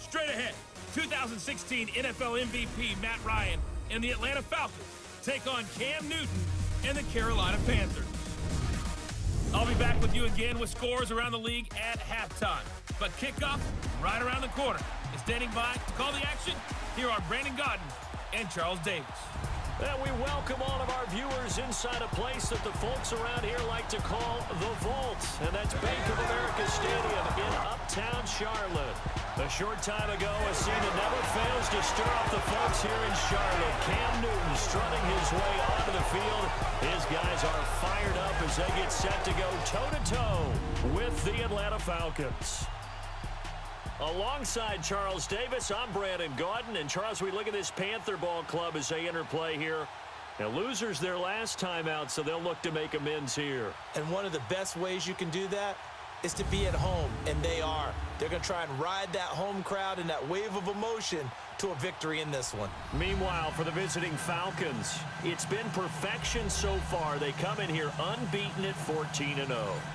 Straight ahead, 2016 NFL MVP Matt Ryan and the Atlanta Falcons take on Cam Newton and the Carolina Panthers. I'll be back with you again with scores around the league at halftime. But kickoff right around the corner. And standing by to call the action, here are Brandon Gaudin and Charles Davis. And we welcome all of our viewers inside a place that the folks around here like to call the Vault. And that's Bank of America Stadium in uptown Charlotte. A short time ago, a scene that never fails to stir up the folks here in Charlotte. Cam Newton strutting his way onto the field. His guys are fired up as they get set to go toe-to-toe with the Atlanta Falcons. Alongside Charles Davis, I'm Brandon Gaudin. And Charles, we look at this Panther ball club as they enter play here. Now, losers their last time out, so they'll look to make amends here. And one of the best ways you can do that is to be at home, and they are. They're going to try and ride that home crowd and that wave of emotion to a victory in this one. Meanwhile, for the visiting Falcons, it's been perfection so far. They come in here unbeaten at 14-0.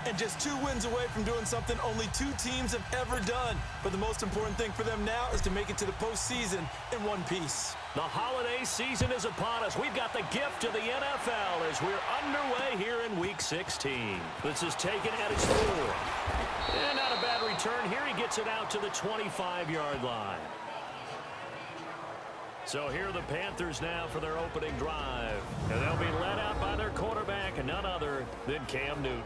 And just 2 wins away from doing something only 2 teams have ever done. But the most important thing for them now is to make it to the postseason in one piece. The holiday season is upon us. We've got the gift of the NFL as we're underway here in Week 16. This is taken at its 4. And not a bad return here. He gets it out to the 25-yard line. So here are the Panthers now for their opening drive. And they'll be led out by their quarterback, and none other than Cam Newton.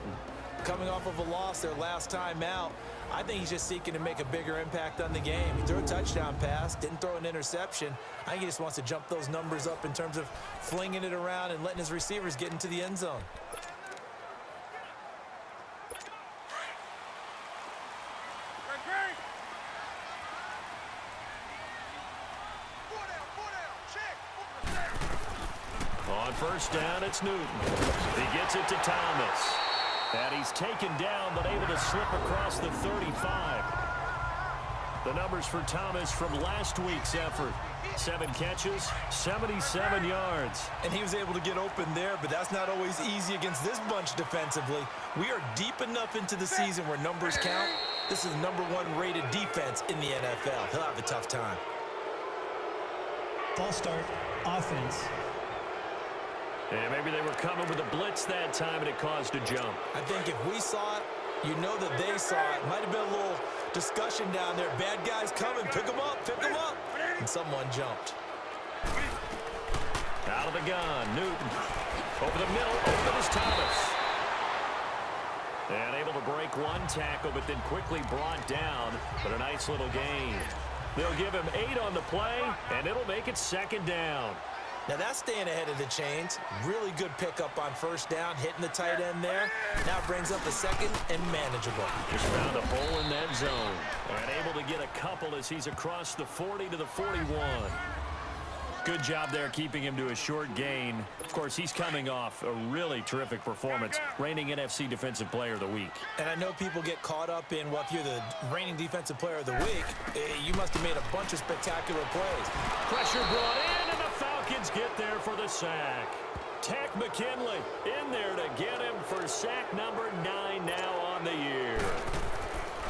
Coming off of a loss their last time out, I think he's just seeking to make a bigger impact on the game. He threw a touchdown pass, didn't throw an interception. I think he just wants to jump those numbers up in terms of flinging it around and letting his receivers get into the end zone. On first down, it's Newton. He gets it to Thomas. And he's taken down, but able to slip across the 35. The numbers for Thomas from last week's effort. 7 catches, 77 yards. And he was able to get open there, but that's not always easy against this bunch defensively. We are deep enough into the season where numbers count. This is the #1 rated defense in the NFL. He'll have a tough time. False start, offense. And maybe they were coming with a blitz that time, and it caused a jump. I think if we saw it, you know that they saw it. Might have been a little discussion down there. Bad guys coming. Pick them up. Pick them up. And someone jumped. Out of the gun, Newton. Over the middle, open is Thomas. And able to break one tackle, but then quickly brought down. But a nice little gain. They'll give him 8 on the play, and it'll make it second down. Now that's staying ahead of the chains. Really good pickup on first down, hitting the tight end there. Now brings up a second and manageable. Just found a hole in that zone. And able to get a couple as he's across the 40 to the 41. Good job there keeping him to a short gain. Of course, he's coming off a really terrific performance, reigning NFC Defensive Player of the Week. And I know people get caught up in, well, if you're the reigning Defensive Player of the Week, you must have made a bunch of spectacular plays. Pressure brought in, and the Falcons get there for the sack. Tack McKinley in there to get him for sack number 9 now on the year.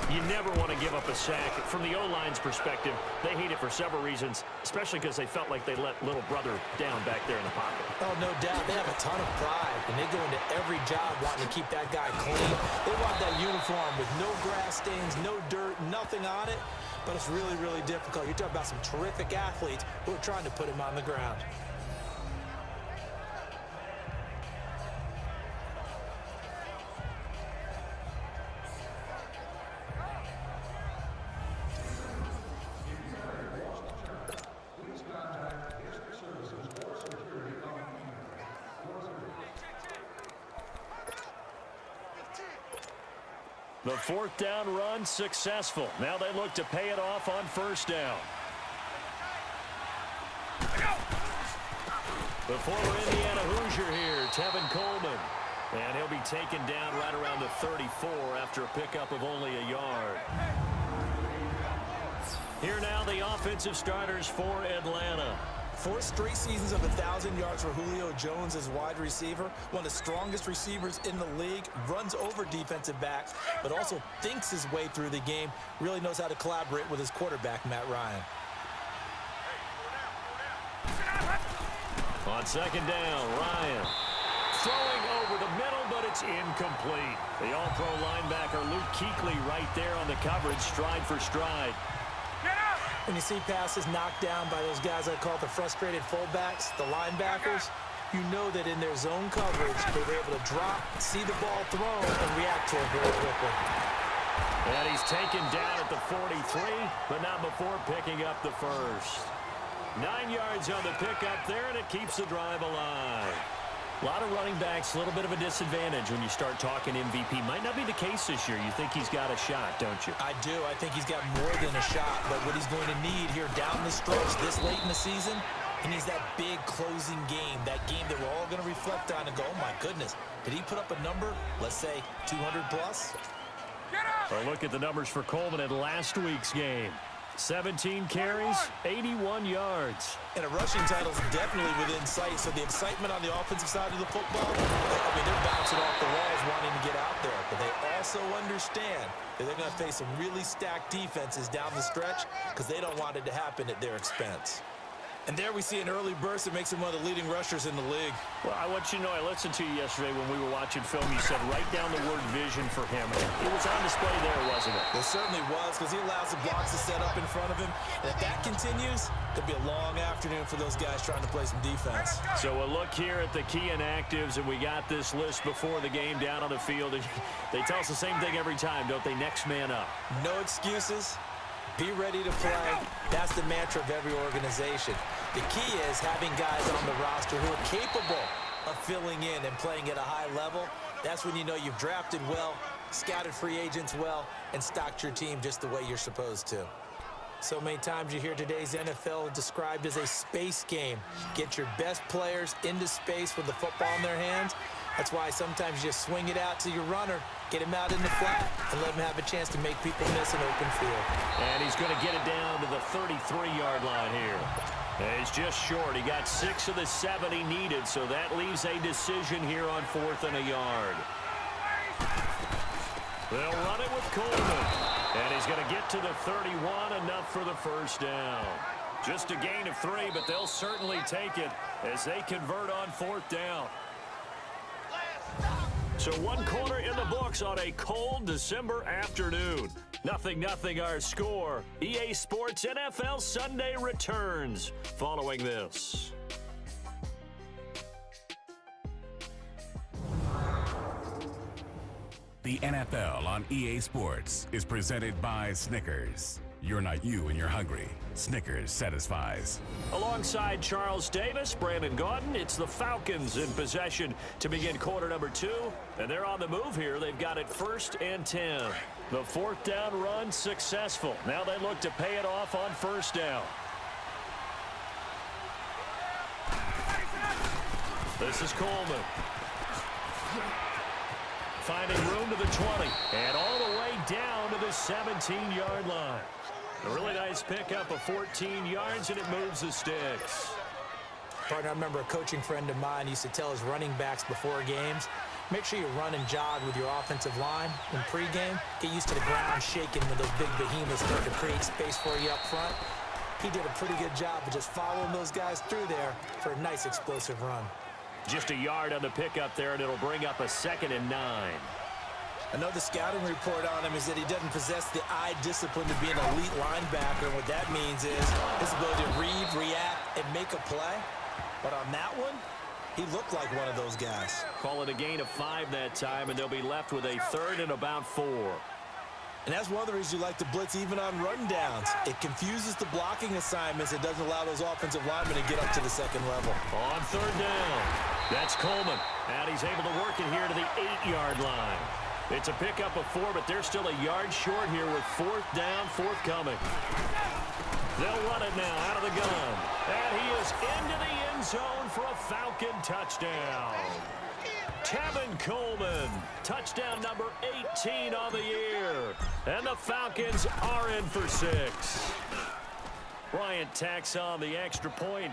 You never want to give up a sack. From the O-line's perspective, they hate it for several reasons, especially because they felt like they let little brother down back there in the pocket. Oh, no doubt. They have a ton of pride, and they go into every job wanting to keep that guy clean. They want that uniform with no grass stains, no dirt, nothing on it, but it's really, really difficult. You're talking about some terrific athletes who are trying to put him on the ground. The 4th down run successful. Now they look to pay it off on first down. The former Indiana Hoosier here, Tevin Coleman. And he'll be taken down right around the 34 after a pickup of only a yard. Here now the offensive starters for Atlanta. 4 straight seasons of 1,000 yards for Julio Jones as wide receiver, one of the strongest receivers in the league, runs over defensive backs, but also thinks his way through the game, really knows how to collaborate with his quarterback, Matt Ryan. On second down, Ryan throwing over the middle, but it's incomplete. The all-pro linebacker Luke Kuechly right there on the coverage, stride for stride. When you see passes knocked down by those guys I call the frustrated fullbacks, the linebackers, you know that in their zone coverage, they're able to drop, see the ball thrown, and react to it very quickly. And he's taken down at the 43, but not before picking up the first. 9 yards on the pickup there, and it keeps the drive alive. A lot of running backs, a little bit of a disadvantage when you start talking MVP. Might not be the case this year. You think he's got a shot, don't you? I do. I think he's got more than a shot. But what he's going to need here down the stretch this late in the season, he needs that big closing game, that game that we're all going to reflect on and go, oh, my goodness, did he put up a number, let's say, 200 plus? A look at the numbers for Coleman in last week's game. 17 carries, 81 yards. And a rushing title is definitely within sight. So the excitement on the offensive side of the football, I mean, they're bouncing off the walls wanting to get out there. But they also understand that they're going to face some really stacked defenses down the stretch because they don't want it to happen at their expense. And there we see an early burst that makes him one of the leading rushers in the league. Well, I want you to know, I listened to you yesterday when we were watching film. You said write down the word vision for him. It was on display there, wasn't it? It certainly was, because he allows the blocks to set up in front of him. And if that continues, it'll be a long afternoon for those guys trying to play some defense. So a look here at the key inactives, and we got this list before the game down on the field. They tell us the same thing every time, don't they? Next man up. No excuses. Be ready to play. That's the mantra of every organization. The key is having guys on the roster who are capable of filling in and playing at a high level. That's when you know you've drafted well, scouted free agents well, and stocked your team just the way you're supposed to. So many times you hear today's NFL described as a space game. Get your best players into space with the football in their hands. That's why sometimes you just swing it out to your runner, get him out in the flat, and let him have a chance to make people miss an open field. And he's going to get it down to the 33-yard line here. And he's just short. He got 6 of the 7 he needed, so that leaves a decision here on 4th and a yard. They'll run it with Coleman. And he's going to get to the 31, enough for the first down. Just a gain of 3, but they'll certainly take it as they convert on 4th down. So 1 quarter in the books on a cold December afternoon. 0-0 our score. EA Sports NFL Sunday returns following this. The NFL on EA Sports is presented by Snickers. You're not you and you're hungry. Snickers satisfies. Alongside Charles Davis, Brandon Gaudin, it's the Falcons in possession to begin quarter number 2. And they're on the move here. They've got it 1st and 10. The 4th down run successful. Now they look to pay it off on 1st down. This is Coleman. Finding room to the 20. And all the way down to the 17-yard line. A really nice pickup of 14 yards, and it moves the sticks. Partner, I remember a coaching friend of mine used to tell his running backs before games, make sure you run and jog with your offensive line in pregame. Get used to the ground shaking when those big behemoths start to create space for you up front. He did a pretty good job of just following those guys through there for a nice explosive run. Just a yard on the pickup there, and it'll bring up a 2nd and 9. Another scouting report on him is that he doesn't possess the eye discipline to be an elite linebacker. What that means is his ability to read, react, and make a play. But on that one, he looked like one of those guys. Call it a gain of 5 that time, and they'll be left with a 3rd and about 4. And that's one of the reasons you like to blitz even on rundowns. It confuses the blocking assignments. It doesn't allow those offensive linemen to get up to the 2nd level. On 3rd down, that's Coleman. And he's able to work it here to the 8-yard line. It's a pickup of 4, but they're still a yard short here with 4th down, forthcoming. They'll run it now out of the gun. And he is into the end zone for a Falcon touchdown. Tevin Coleman, touchdown number 18 on the year. And the Falcons are in for 6. Bryant tacks on the extra point.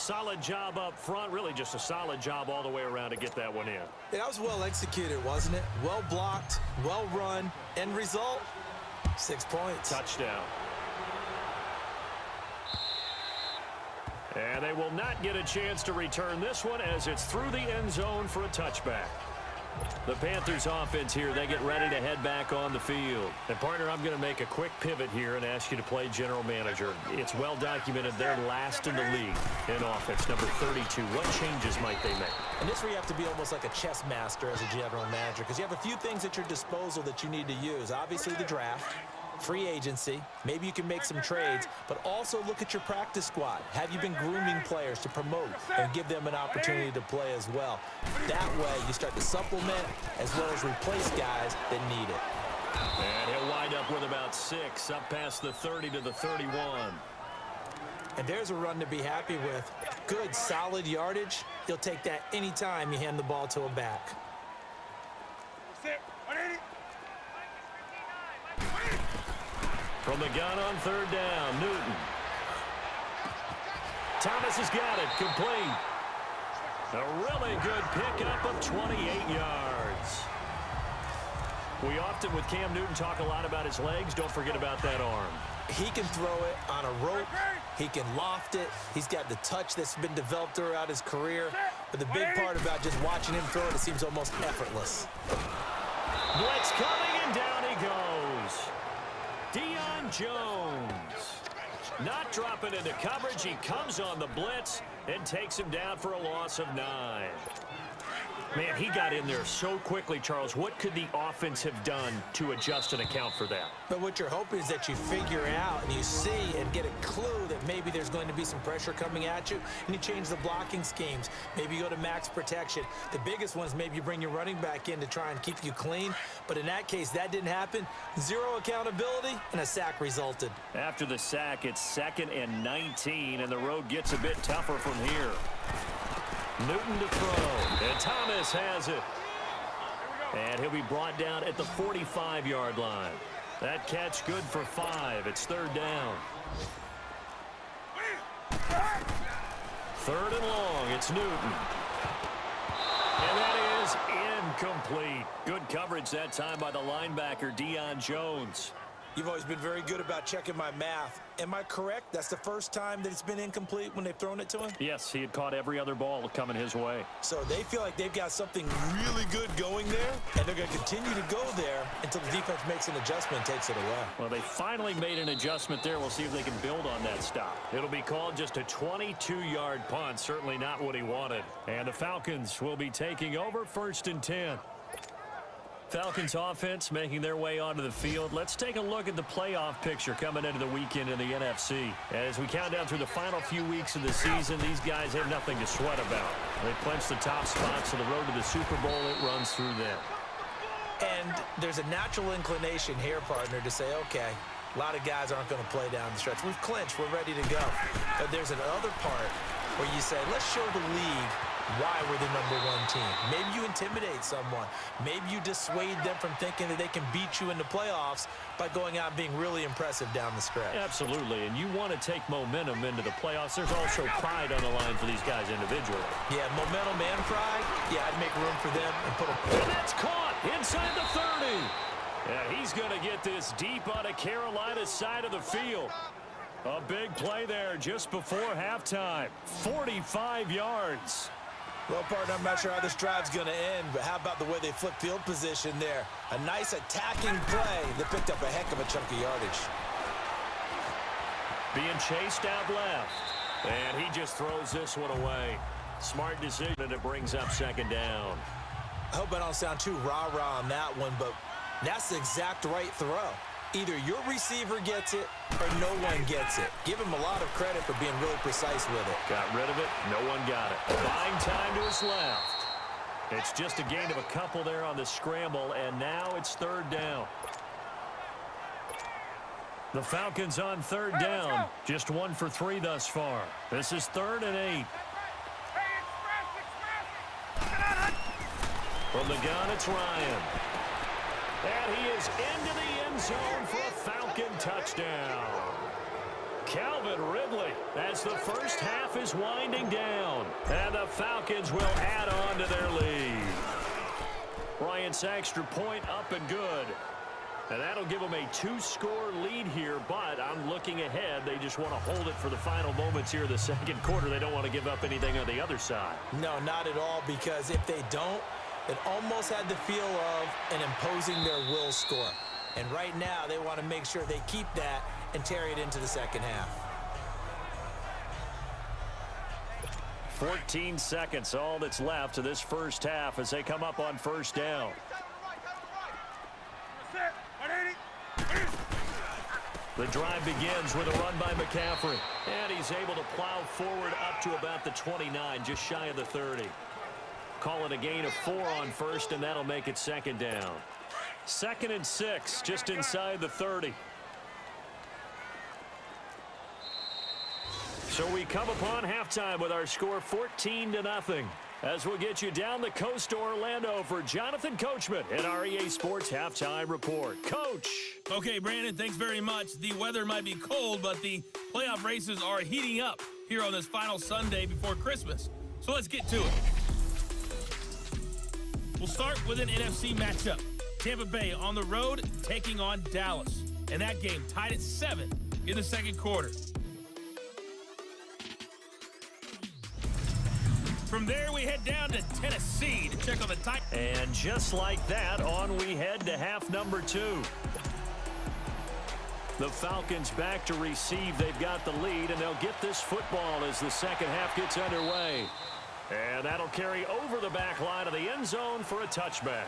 Solid job up front. Really just a solid job all the way around to get that one in. Yeah, that was well executed, wasn't it? Well blocked, well run. End result, 6 points. Touchdown. And they will not get a chance to return this one as it's through the end zone for a touchback. The Panthers offense here, they get ready to head back on the field. And partner, I'm going to make a quick pivot here and ask you to play general manager. It's well documented they're last in the league in offense, number 32. What changes might they make? And this is where you have to be almost like a chess master as a general manager, because you have a few things at your disposal that you need to use. Obviously the draft, free agency, maybe you can make some trades, but also look at your practice squad. Have you been grooming players to promote and give them an opportunity to play as well? That way you start to supplement as well as replace guys that need it. And he'll wind up with about 6 up past the 30 to the 31. And there's a run to be happy with. Good, solid yardage. You'll take that anytime you hand the ball to a back. From the gun on third down, Newton. Thomas has got it, complete. A really good pickup of 28 yards. We often, with Cam Newton, talk a lot about his legs. Don't forget about that arm. He can throw it on a rope. He can loft it. He's got the touch that's been developed throughout his career. But the big part about just watching him throw it, it seems almost effortless. Blitz coming, and down he goes. Deion Jones. Not dropping into coverage. He comes on the blitz and takes him down for a loss of 9. Man, he got in there so quickly, Charles. What could the offense have done to adjust and account for that? But what you're hoping is that you figure out and you see and get a clue that maybe there's going to be some pressure coming at you, and you change the blocking schemes. Maybe you go to max protection. The biggest one is maybe you bring your running back in to try and keep you clean. But in that case, that didn't happen. 0 accountability, and a sack resulted. After the sack, it's 2nd and 19, and the road gets a bit tougher from here. Newton to throw, and Thomas has it. And he'll be brought down at the 45-yard line. That catch good for 5. It's 3rd down. 3rd and long. It's Newton. And that is incomplete. Good coverage that time by the linebacker, Deion Jones. You've always been very good about checking my math. Am I correct? That's the first time that it's been incomplete when they've thrown it to him? Yes, he had caught every other ball coming his way. So they feel like they've got something really good going there, and they're going to continue to go there until the defense makes an adjustment and takes it away. Well, they finally made an adjustment there. We'll see if they can build on that stop. It'll be called just a 22-yard punt. Certainly not what he wanted. And the Falcons will be taking over 1st and 10. Falcons offense making their way onto the field. Let's take a look at the playoff picture coming into the weekend in the NFC. As we count down through the final few weeks of the season, these guys have nothing to sweat about. They clinch the top spot, so the road to the Super Bowl, it runs through them. And there's a natural inclination here, partner, to say, okay, a lot of guys aren't going to play down the stretch. We've clinched. We're ready to go. But there's another part where you say, let's show the league why we're the #1 team. Maybe you intimidate someone. Maybe you dissuade them from thinking that they can beat you in the playoffs by going out and being really impressive down the stretch. Absolutely, and you want to take momentum into the playoffs. There's also pride on the line for these guys individually. Yeah, momentum and pride. Yeah, I'd make room for them and put a... And that's caught inside the 30. Yeah, he's going to get this deep on a Carolina side of the field. A big play there just before halftime. 45 yards. Well, partner, I'm not sure how this drive's going to end, but how about the way they flip field position there? A nice attacking play that picked up a heck of a chunk of yardage. Being chased out left. And he just throws this one away. Smart decision, and it brings up 2nd down. I hope I don't sound too rah-rah on that one, but that's the exact right throw. Either your receiver gets it or no one gets it. Give him a lot of credit for being really precise with it. Got rid of it. No one got it. Buying time to his left. It's just a gain of a couple there on the scramble, and now it's 3rd down. The Falcons on 3rd down. Just 1 for 3 thus far. This is 3rd and 8. From the gun, it's Ryan. And he is into the end zone for a Falcon touchdown. Calvin Ridley as the first half is winding down. And the Falcons will add on to their lead. Bryant's extra point up and good. And that'll give them a 2-score lead here, but I'm looking ahead. They just want to hold it for the final moments here in the second quarter. They don't want to give up anything on the other side. No, not at all, because if they don't, it almost had the feel of an imposing their will score. And right now, they want to make sure they keep that and carry it into the second half. 14 seconds, all that's left to this first half as they come up on first down. The drive begins with a run by McCaffrey. And he's able to plow forward up to about the 29, just shy of the 30. Call it a gain of 4 on first, and that'll make it second down. 2nd and 6, just inside the 30. So we come upon halftime with our score 14-0. As we'll get you down the coast to Orlando for Jonathan Coachman in our EA Sports Halftime Report. Coach. Okay, Brandon, thanks very much. The weather might be cold, but the playoff races are heating up here on this final Sunday before Christmas. So let's get to it. We'll start with an NFC matchup. Tampa Bay on the road taking on Dallas. And that game tied at 7 in the second quarter. From there, we head down to Tennessee to check on the Titans. And just like that, on we head to half number 2. The Falcons back to receive. They've got the lead, and they'll get this football as the second half gets underway. And that'll carry over the back line of the end zone for a touchback.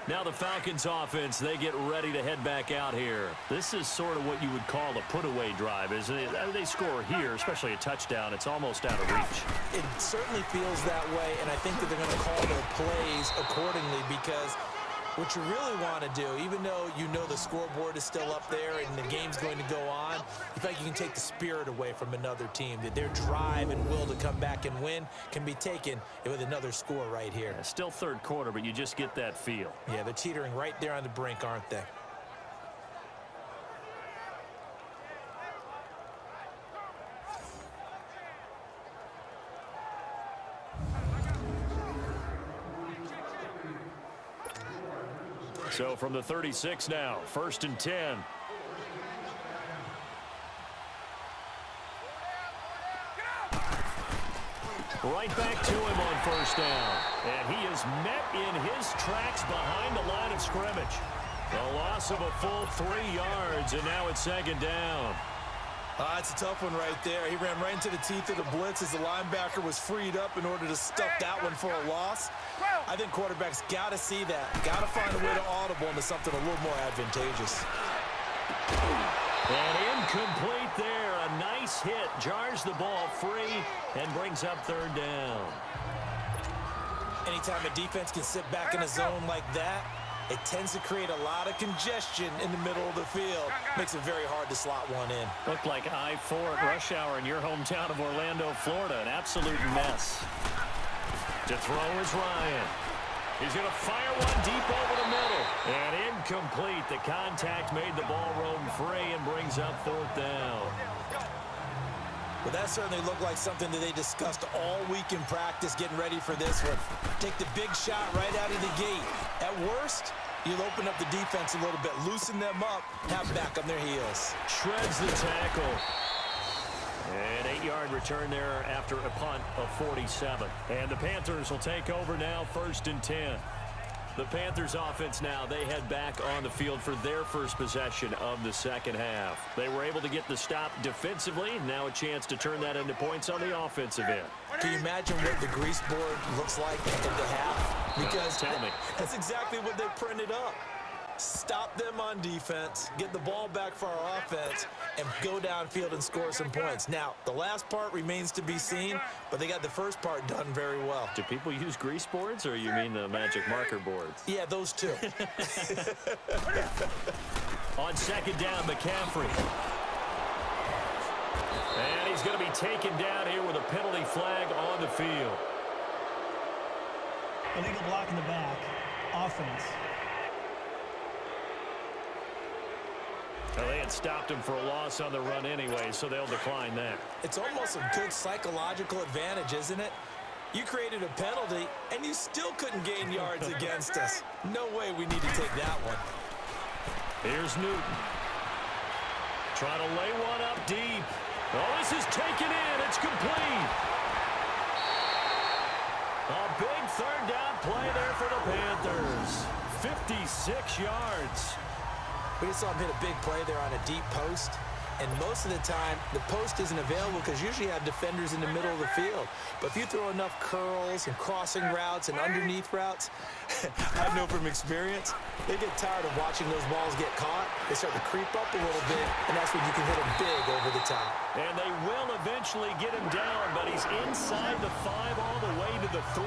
Now the Falcons offense, they get ready to head back out here. This is sort of what you would call a put-away drive, isn't it? They score here, especially a touchdown. It's almost out of reach. It certainly feels that way, and I think that they're going to call their plays accordingly, because what you really want to do, even though you know the scoreboard is still up there and the game's going to go on, you feel like you can take the spirit away from another team, that their drive and will to come back and win can be taken with another score right here. Yeah, still third quarter, but you just get that feel. Yeah, they're teetering right there on the brink, aren't they? So from the 36 now, 1st and 10. Right back to him on first down. And he is met in his tracks behind the line of scrimmage. The loss of a full 3 yards, and now it's second down. That's a tough one right there. He ran right into the teeth of the blitz as the linebacker was freed up in order to stuff that one for a loss. I think quarterbacks got to see that. Got to find a way to audible into something a little more advantageous. And incomplete there. A nice hit. Jars the ball free and brings up third down. Anytime a defense can sit back in a zone like that, it tends to create a lot of congestion in the middle of the field. Makes it very hard to slot one in. Looked like I-4 at rush hour in your hometown of Orlando, Florida. An absolute mess. To throw is Ryan. He's going to fire one deep over the middle. And incomplete. The contact made the ball roam free and brings up fourth down. Well, that certainly looked like something that they discussed all week in practice getting ready for this one. Take the big shot right out of the gate. At worst, you'll open up the defense a little bit, loosen them up, have back on their heels. Shreds the tackle. An 8-yard return there after a punt of 47. And the Panthers will take over now, 1st and 10. The Panthers offense now, they head back on the field for their first possession of the second half. They were able to get the stop defensively. Now a chance to turn that into points on the offensive end. Can you imagine what the grease board looks like at the half? Because tell me. That's exactly what they printed up. Stop them on defense, get the ball back for our offense, and go downfield and score some points. Now, the last part remains to be seen, but they got the first part done very well. Do people use grease boards, or you mean the magic marker boards? Yeah, those two. On second down, McCaffrey. And he's going to be taken down here with a penalty flag on the field. Illegal block in the back. Offense. Well, they had stopped him for a loss on the run anyway, so they'll decline that. It's almost a good psychological advantage, isn't it? You created a penalty, and you still couldn't gain yards against us. No way we need to take that one. Here's Newton. Trying to lay one up deep. Oh, this is taken in. It's complete. A big third down play there for the Panthers. 56 yards. We just saw him hit a big play there on a deep post. And most of the time, the post isn't available because usually you have defenders in the middle of the field. But if you throw enough curls and crossing routes and underneath routes, I know from experience, they get tired of watching those balls get caught. They start to creep up a little bit, and that's when you can hit them big over the top. And they will eventually get him down, but he's inside the 5 all the way to the 3.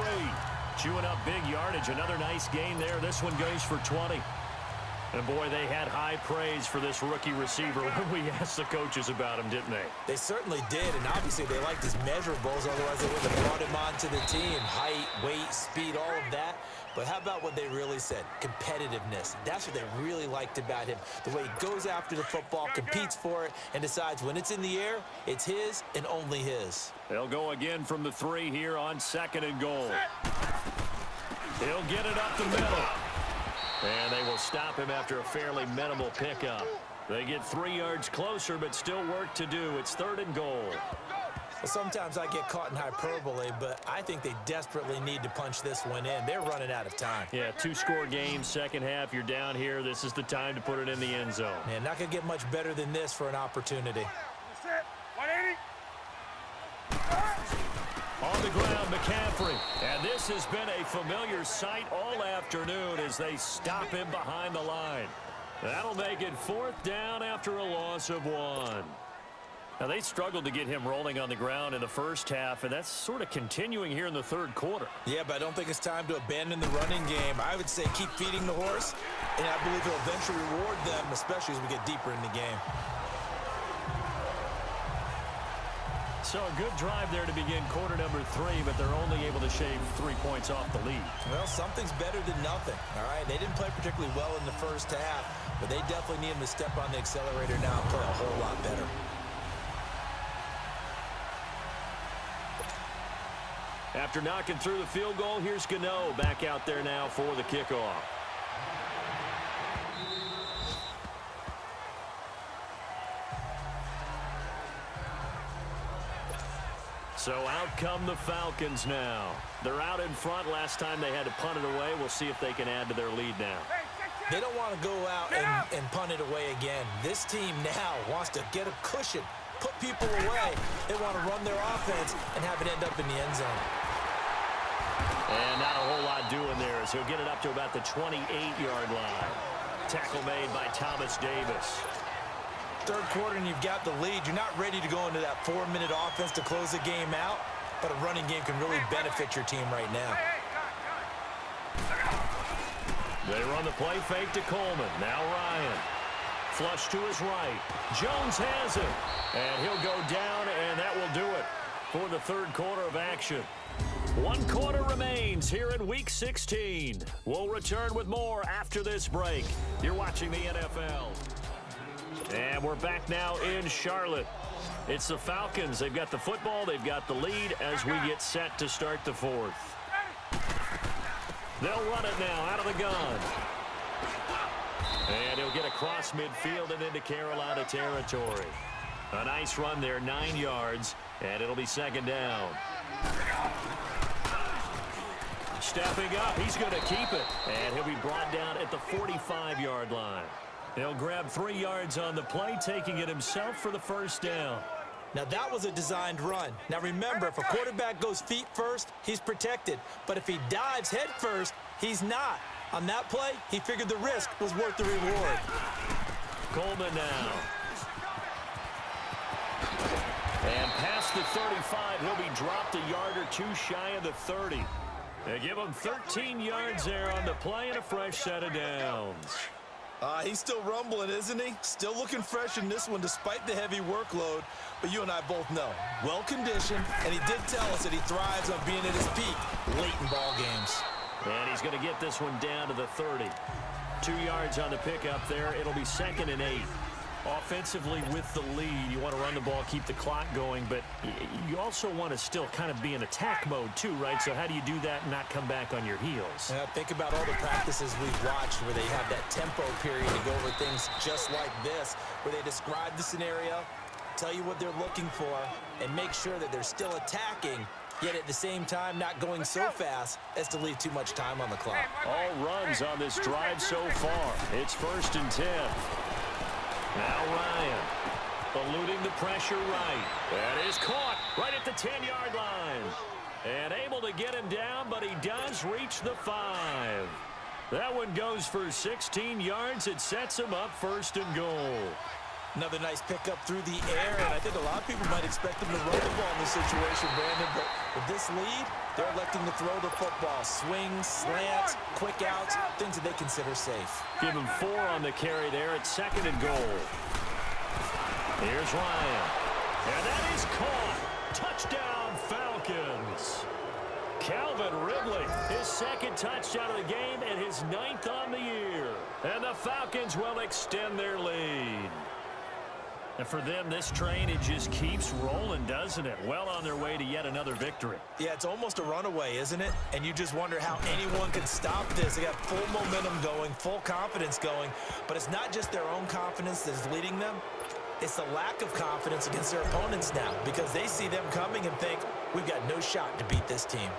Chewing up big yardage. Another nice gain there. This one goes for 20. And, boy, they had high praise for this rookie receiver when we asked the coaches about him, didn't they? They certainly did, and obviously they liked his measurables, otherwise they would have brought him onto the team. Height, weight, speed, all of that. But how about what they really said? Competitiveness. That's what they really liked about him. The way he goes after the football, competes for it, and decides when it's in the air, it's his and only his. They'll go again from the 3 here on 2nd and goal. He'll get it up the middle. And they will stop him after a fairly minimal pickup. They get 3 yards closer, but still work to do. It's 3rd and goal. Well, sometimes I get caught in hyperbole, but I think they desperately need to punch this one in. They're running out of time. Yeah, 2-score game, second half. You're down here. This is the time to put it in the end zone. Man, not going to get much better than this for an opportunity. On the ground, McCaffrey. And this has been a familiar sight all afternoon as they stop him behind the line. That'll make it 4th down after a loss of 1. Now, they struggled to get him rolling on the ground in the first half, and that's sort of continuing here in the 3rd quarter. Yeah, but I don't think it's time to abandon the running game. I would say keep feeding the horse, and I believe he'll eventually reward them, especially as we get deeper in the game. So a good drive there to begin quarter number 3, but they're only able to shave 3 points off the lead. Well, something's better than nothing, all right? They didn't play particularly well in the first half, but they definitely need them to step on the accelerator now and play a whole lot better. After knocking through the field goal, here's Gano back out there now for the kickoff. So out come the Falcons now. They're out in front. Last time they had to punt it away. We'll see if they can add to their lead now. They don't want to go out and punt it away again. This team now wants to get a cushion, put people away. They want to run their offense and have it end up in the end zone. And not a whole lot doing there as he'll get it up to about the 28-yard line. Tackle made by Thomas Davis. 3rd quarter and you've got the lead. You're not ready to go into that 4-minute offense to close the game out, but a running game can really benefit your team right now. They run the play fake to Coleman. Now Ryan. Flush to his right. Jones has it. And he'll go down, and that will do it for the 3rd quarter of action. 1 quarter remains here in Week 16. We'll return with more after this break. You're watching the NFL. And we're back now in Charlotte. It's the Falcons. They've got the football. They've got the lead as we get set to start the 4th. They'll run it now out of the gun. And he'll get across midfield and into Carolina territory. A nice run there, 9 yards, and it'll be 2nd down. Stepping up, he's going to keep it. And he'll be brought down at the 45-yard line. He'll grab 3 yards on the play, taking it himself for the 1st down. Now, that was a designed run. Now, remember, if a quarterback goes feet first, he's protected. But if he dives head first, he's not. On that play, he figured the risk was worth the reward. Coleman now. And past the 35, he'll be dropped a yard or 2 shy of the 30. They give him 13 yards there on the play and a fresh set of downs. He's still rumbling, isn't he? Still looking fresh in this one despite the heavy workload. But you and I both know, well-conditioned, and he did tell us that he thrives on being at his peak late in ball games. And he's going to get this one down to the 30. 2 yards on the pickup there. It'll be 2nd and 8. Offensively with the lead, you want to run the ball, keep the clock going, but you also want to still kind of be in attack mode too, right? So how do you do that and not come back on your heels? Think about all the practices we've watched where they have that tempo period to go over things just like this, where they describe the scenario, tell you what they're looking for, and make sure that they're still attacking, yet at the same time not going so fast as to leave too much time on the clock. All runs on this drive so far. It's 1st and 10. Now Ryan, eluding the pressure right. That is caught right at the 10-yard line. And able to get him down, but he does reach the 5. That one goes for 16 yards. It sets him up 1st and goal. Another nice pickup through the air, and I think a lot of people might expect them to run the ball in this situation, Brandon, but with this lead, they're electing to throw the football. Swings, slants, quick outs, things that they consider safe. Give him 4 on the carry there at 2nd and goal. Here's Ryan, and that is caught. Touchdown, Falcons. Calvin Ridley, his 2nd touchdown of the game and his 9th on the year. And the Falcons will extend their lead. And for them, this train, it just keeps rolling, doesn't it? Well on their way to yet another victory. Yeah, it's almost a runaway, isn't it? And you just wonder how anyone could stop this. They got full momentum going, full confidence going. But it's not just their own confidence that's leading them. It's the lack of confidence against their opponents now, because they see them coming and think, we've got no shot to beat this team.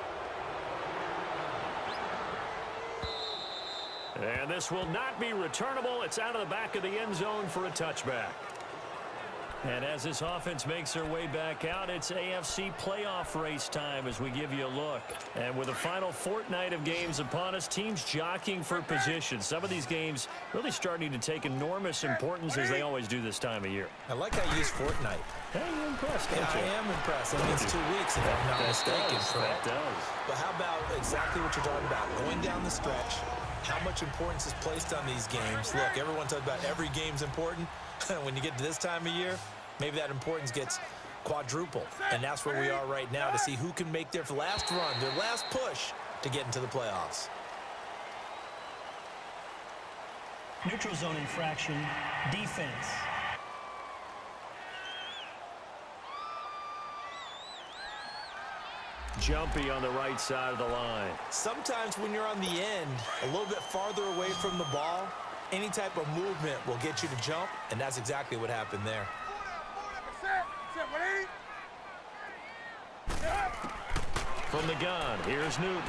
And this will not be returnable. It's out of the back of the end zone for a touchback. And as this offense makes their way back out, it's AFC playoff race time as we give you a look. And with the final fortnight of games upon us, teams jockeying for position. Some of these games really starting to take enormous importance as they always do this time of year. I like how you use fortnight. Hey, you're impressed, don't you? I am impressed. That means 2 weeks, if I'm not mistaken. That does. But how about exactly what you're talking about? Going down the stretch, how much importance is placed on these games. Look, everyone talks about every game's important. When you get to this time of year, maybe that importance gets quadruple. And that's where we are right now to see who can make their last run, their last push to get into the playoffs. Neutral zone infraction, defense. Jumpy on the right side of the line. Sometimes when you're on the end, a little bit farther away from the ball, any type of movement will get you to jump, and that's exactly what happened there. From the gun, here's Newton.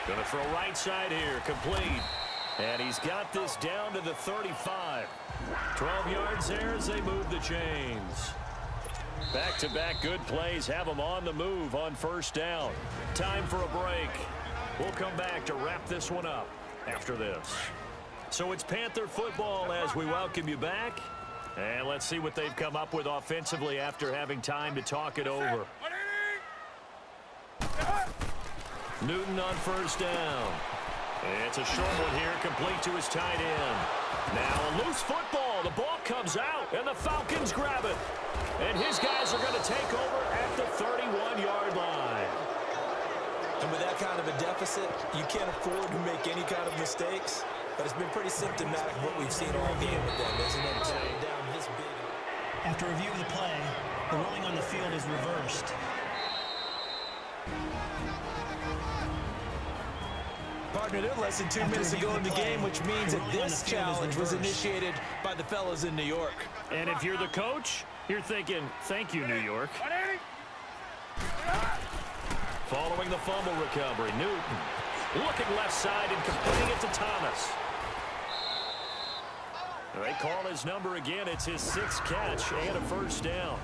Gonna throw right side here, complete. And he's got this down to the 35. 12 yards there as they move the chains. Back-to-back good plays have them on the move on 1st down. Time for a break. We'll come back to wrap this one up after this. So it's Panther football as we welcome you back. And let's see what they've come up with offensively after having time to talk it over. Newton on 1st down. It's a short one here, complete to his tight end. Now a loose football. The ball comes out, and the Falcons grab it. And his guys are going to take over at the 31-yard line. And with that kind of a deficit, you can't afford to make any kind of mistakes. But it's been pretty symptomatic of what we've seen all game with them, isn't it? Down this big. After review of the play, the ruling on the field is reversed. Partner, they're less than 2 minutes to go in the game, which means that this challenge was initiated by the fellas in New York. And if you're the coach, you're thinking, thank you, New York. Following the fumble recovery, Newton looking left side and completing it to Thomas. They call his number again. It's his 6th catch and a 1st down.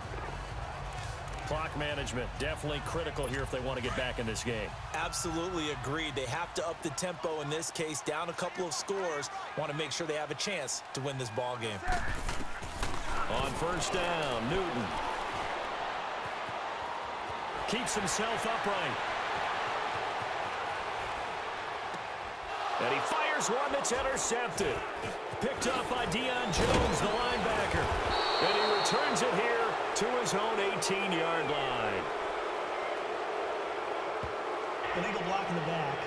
Clock management definitely critical here if they want to get back in this game. Absolutely agreed. They have to up the tempo in this case, down a couple of scores. Want to make sure they have a chance to win this ball game. On 1st down, Newton keeps himself upright. And he fires one that's intercepted. Picked up by Deion Jones, the linebacker. And he returns it here to his own 18-yard line. Illegal block in the back.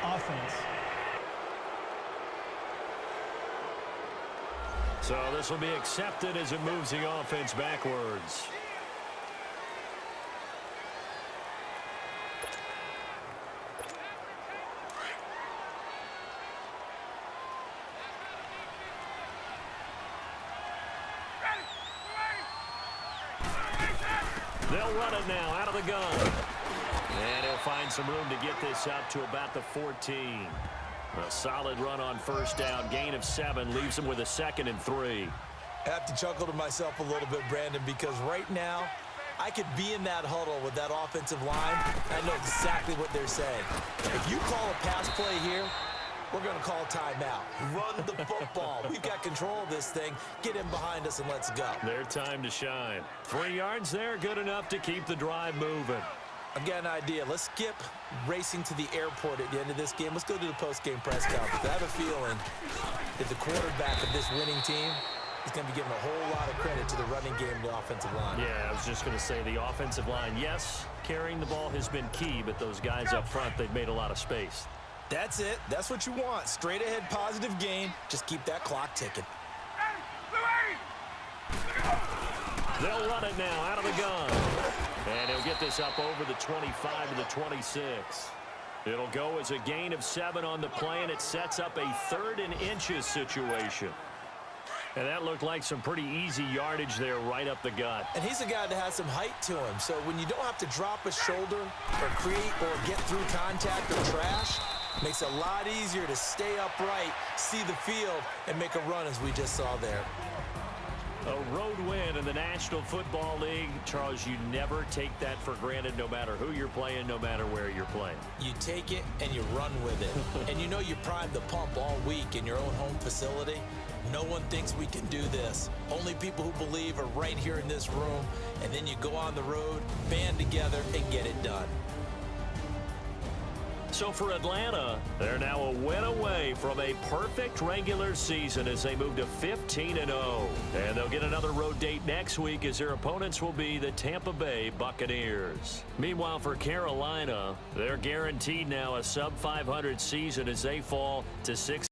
Offense. So this will be accepted as it moves the offense backwards. They'll run it now out of the gun. And he'll find some room to get this up to about the 14. A solid run on first down. Gain of 7 leaves him with a 2nd and 3. I have to chuckle to myself a little bit, Brandon, because right now I could be in that huddle with that offensive line. I know exactly what they're saying. If you call a pass play here, we're going to call timeout. Run the football. We've got control of this thing. Get in behind us and let's go. Their time to shine. 3 yards there, good enough to keep the drive moving. I've got an idea. Let's skip racing to the airport at the end of this game. Let's go to the post-game press conference. I have a feeling that the quarterback of this winning team is going to be giving a whole lot of credit to the running game and the offensive line. Yeah, I was just going to say the offensive line, yes, carrying the ball has been key, but those guys up front, they've made a lot of space. That's it. That's what you want. Straight ahead positive gain. Just keep that clock ticking. They'll run it now out of the gun. And he'll get this up over the 25 to the 26. It'll go as a gain of 7 on the play, and it sets up a 3rd and inches situation. And that looked like some pretty easy yardage there right up the gut. And he's a guy that has some height to him. So when you don't have to drop a shoulder or create or get through contact or trash, makes it a lot easier to stay upright, see the field, and make a run as we just saw there. A road win in the National Football League. Charles, you never take that for granted no matter who you're playing, no matter where you're playing. You take it and you run with it. And you know you primed the pump all week in your own home facility. No one thinks we can do this. Only people who believe are right here in this room. And then you go on the road, band together, and get it done. So for Atlanta, they're now a win away from a perfect regular season as they move to 15-0. And they'll get another road date next week as their opponents will be the Tampa Bay Buccaneers. Meanwhile, for Carolina, they're guaranteed now a sub-500 season as they fall to 6.